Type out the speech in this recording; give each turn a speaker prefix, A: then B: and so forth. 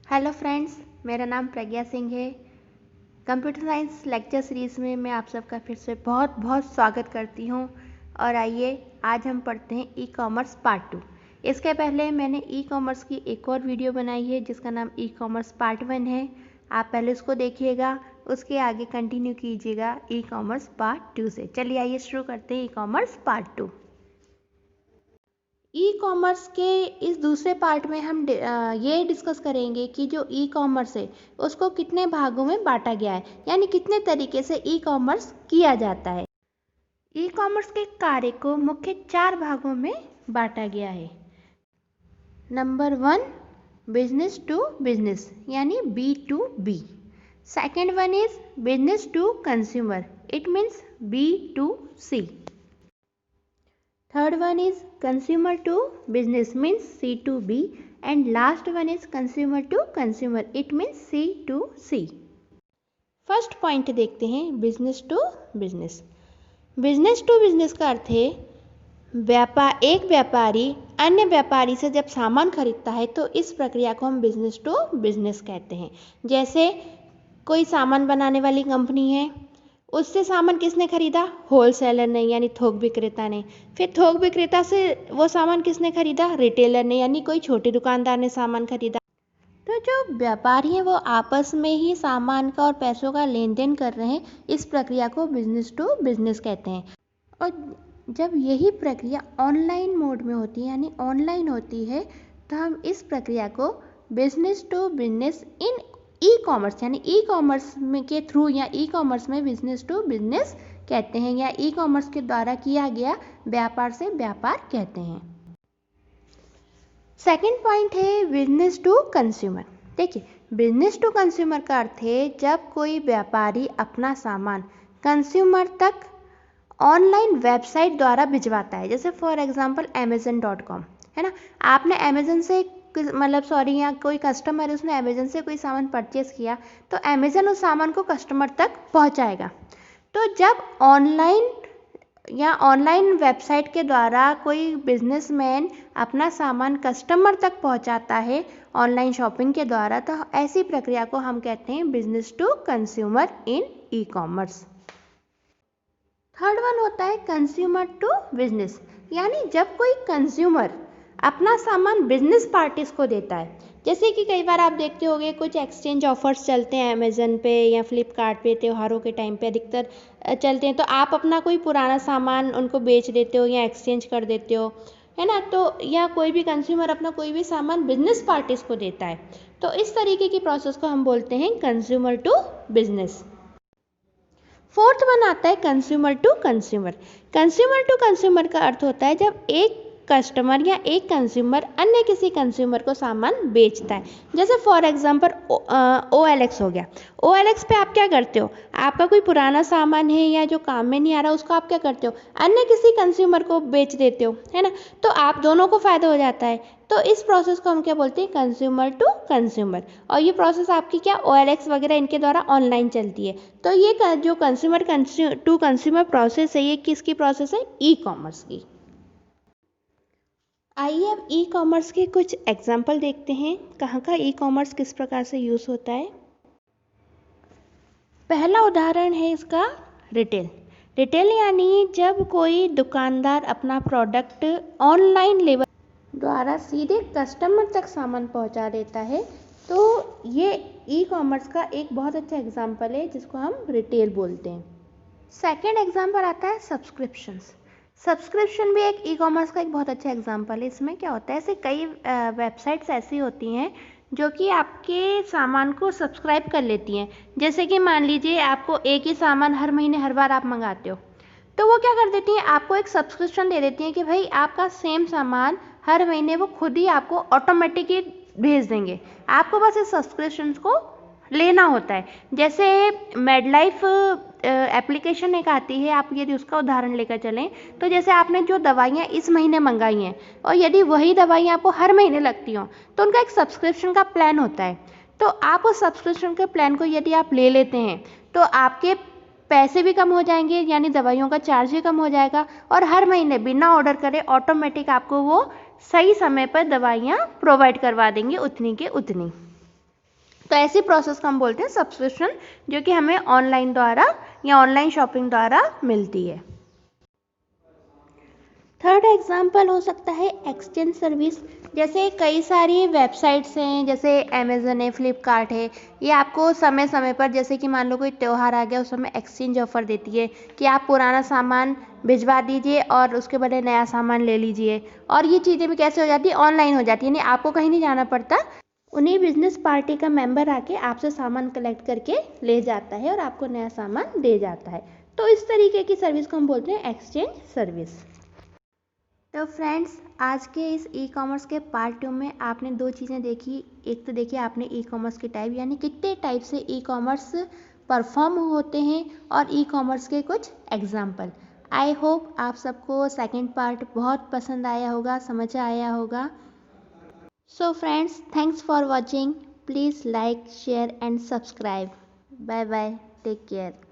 A: Hello friends, मेरा नाम प्रज्ञा सिंह है। कंप्यूटर साइंस लेक्चर सीरीज़ में मैं आप सबका फिर से बहुत बहुत स्वागत करती हूँ। और आइए आज हम पढ़ते हैं ई कॉमर्स पार्ट 2। इसके पहले मैंने ई कॉमर्स की एक और वीडियो बनाई है जिसका नाम ई कॉमर्स पार्ट 1 है। आप पहले उसको देखिएगा, उसके आगे कंटिन्यू कीजिएगा ई कॉमर्स पार्ट 2 से। चलिए आइए शुरू करते हैं e commerce part 2। E commerce के इस दूसरे पार्ट में हम ये डिस्कस करेंगे कि जो ई कॉमर्स है उसको कितने भागों में बांटा गया है, यानी कितने तरीके से ई कॉमर्स किया जाता है। ई कॉमर्स के कार्य को मुख्य 4 भागों में बांटा गया है। नंबर 1, बिजनेस टू बिजनेस यानी B2B। Second one is business to consumer, it means B2C। Third one is consumer to business, means C2B, and last one is consumer to consumer, it means C2C. First point देखते हैं, business to business. Business to business का अर्थ है एक व्यापारी अन्य व्यापारी से जब सामान खरीदता है तो इस प्रक्रिया को हम बिजनेस टू बिजनेस कहते हैं। जैसे कोई सामान बनाने वाली कंपनी है, उससे सामान किसने खरीदा? होलसेलर ने यानी थोक विक्रेता ने। फिर थोक विक्रेता से वो सामान किसने खरीदा? रिटेलर ने यानी कोई छोटे दुकानदार ने सामान खरीदा। तो जो व्यापारी हैं वो आपस में ही सामान का और पैसों का लेन देन कर रहे हैं, इस प्रक्रिया को बिजनेस टू बिजनेस कहते हैं। और जब यही प्रक्रिया ऑनलाइन मोड में होती है यानी ऑनलाइन होती है तो हम इस प्रक्रिया को business to business in e commerce यानी ई कॉमर्स में के थ्रू या ई कॉमर्स में बिजनेस टू बिजनेस कहते हैं, या ई कॉमर्स के द्वारा किया गया व्यापार से व्यापार कहते हैं। सेकंड पॉइंट है बिजनेस टू कंज्यूमर। देखिए, बिजनेस टू कंज्यूमर का अर्थ है जब कोई व्यापारी अपना सामान कंज्यूमर तक ऑनलाइन वेबसाइट द्वारा भिजवाता है। जैसे फॉर एग्जांपल amazon.com है ना। आपने अमेजन से या कोई कस्टमर है, उसने अमेजन से कोई सामान परचेस किया तो अमेजन उस सामान को कस्टमर तक पहुंचाएगा। तो जब ऑनलाइन वेबसाइट के द्वारा कोई बिजनेसमैन अपना सामान कस्टमर तक पहुंचाता है ऑनलाइन शॉपिंग के द्वारा, तो ऐसी प्रक्रिया को हम कहते हैं business to consumer in e commerce. Third one होता है कंज्यूमर टू बिजनेस, यानी जब कोई कंज्यूमर अपना सामान बिजनेस पार्टीज को देता है। जैसे कि कई बार आप देखते होंगे कुछ एक्सचेंज ऑफर्स चलते हैं अमेजन पे या फ्लिपकार्ट पे, त्योहारों के टाइम पे अधिकतर चलते हैं। तो आप अपना कोई पुराना सामान उनको बेच देते हो या एक्सचेंज कर देते हो, है ना। तो या कोई भी कंज्यूमर अपना कोई भी सामान बिजनेस पार्टीज को देता है, तो इस तरीके की प्रोसेस को हम बोलते हैं consumer to business. Fourth one आता है consumer to consumer. Consumer to consumer का अर्थ होता है जब एक कस्टमर या एक कंज्यूमर अन्य किसी कंज्यूमर को सामान बेचता है। जैसे फॉर एग्जांपल OLX हो गया। OLX पे आप क्या करते हो? आपका कोई पुराना सामान है या जो काम में नहीं आ रहा, उसको आप क्या करते हो? अन्य किसी कंज्यूमर को बेच देते हो, है ना। तो आप दोनों को फायदा हो जाता है। तो इस प्रोसेस को हम क्या बोलते हैं? Consumer to consumer. और ये प्रोसेस आपकी क्या OLX वगैरह इनके द्वारा ऑनलाइन चलती है। तो ये जो कंज्यूमर टू कंज्यूमर प्रोसेस है, ये किसकी प्रोसेस है? ई कॉमर्स की। आइए अब ई कॉमर्स के कुछ एग्जाम्पल देखते हैं, कहाँ का ई कॉमर्स किस प्रकार से यूज़ होता है। पहला उदाहरण है इसका रिटेल। रिटेल यानी जब कोई दुकानदार अपना प्रोडक्ट ऑनलाइन लेवल द्वारा सीधे कस्टमर तक सामान पहुंचा देता है, तो ये ई कॉमर्स का एक बहुत अच्छा एग्जाम्पल है जिसको हम रिटेल बोलते हैं। सेकेंड एग्जाम्पल आता है सब्सक्रिप्शंस। सब्सक्रिप्शन भी एक ई कॉमर्स का एक बहुत अच्छा एग्जाम्पल है। इसमें क्या होता है, ऐसे कई वेबसाइट्स ऐसी होती हैं जो कि आपके सामान को सब्सक्राइब कर लेती हैं। जैसे कि मान लीजिए आपको एक ही सामान हर महीने हर बार आप मंगाते हो, तो वो क्या कर देती हैं, आपको एक सब्सक्रिप्शन दे देती हैं कि भाई आपका सेम सामान हर महीने वो खुद ही आपको ऑटोमेटिकली भेज देंगे। आपको बस इस सब्सक्रिप्शन को लेना होता है। जैसे मेडलाइफ एप्लीकेशन एक आती है, आप यदि उसका उदाहरण लेकर चलें तो जैसे आपने जो दवाइयाँ इस महीने मंगाई हैं और यदि वही दवाइयाँ आपको हर महीने लगती हों तो उनका एक सब्सक्रिप्शन का प्लान होता है। तो आप उस सब्सक्रिप्शन के प्लान को यदि आप ले लेते हैं तो आपके पैसे भी कम हो जाएंगे, यानी दवाइयों का चार्ज भी कम हो जाएगा, और हर महीने बिना ऑर्डर करे ऑटोमेटिक आपको वो सही समय पर दवाइयाँ प्रोवाइड करवा देंगे उतनी के उतनी। तो ऐसी प्रोसेस को हम बोलते हैं सब्सक्रिप्शन, जो कि हमें ऑनलाइन द्वारा या ऑनलाइन शॉपिंग द्वारा मिलती है। थर्ड एग्जाम्पल हो सकता है एक्सचेंज सर्विस। जैसे कई सारी वेबसाइट्स हैं, जैसे अमेज़न है, फ्लिपकार्ट है, ये आपको समय समय पर, जैसे कि मान लो कोई त्यौहार आ गया, उस समय एक्सचेंज ऑफर देती है कि आप पुराना सामान भिजवा दीजिए और उसके बदले नया सामान ले लीजिए। और ये चीज़ें भी कैसे हो जाती है, ऑनलाइन हो जाती है, यानी आपको कहीं नहीं जाना पड़ता, उन्हीं बिजनेस पार्टी का मेंबर आके आपसे सामान कलेक्ट करके ले जाता है और आपको नया सामान दे जाता है। तो इस तरीके की सर्विस को हम बोलते हैं एक्सचेंज सर्विस। तो फ्रेंड्स, आज के इस ई कॉमर्स के पार्ट 2 में आपने दो चीज़ें देखी। एक तो देखिए आपने ई कॉमर्स के टाइप, यानी कितने टाइप से ई कॉमर्स परफॉर्म होते हैं, और ई कॉमर्स के कुछ एग्जाम्पल। आई होप आप सबको सेकंड पार्ट बहुत पसंद आया होगा, समझ आया होगा। So friends, thanks for watching. Please like, share and subscribe. Bye bye, take care.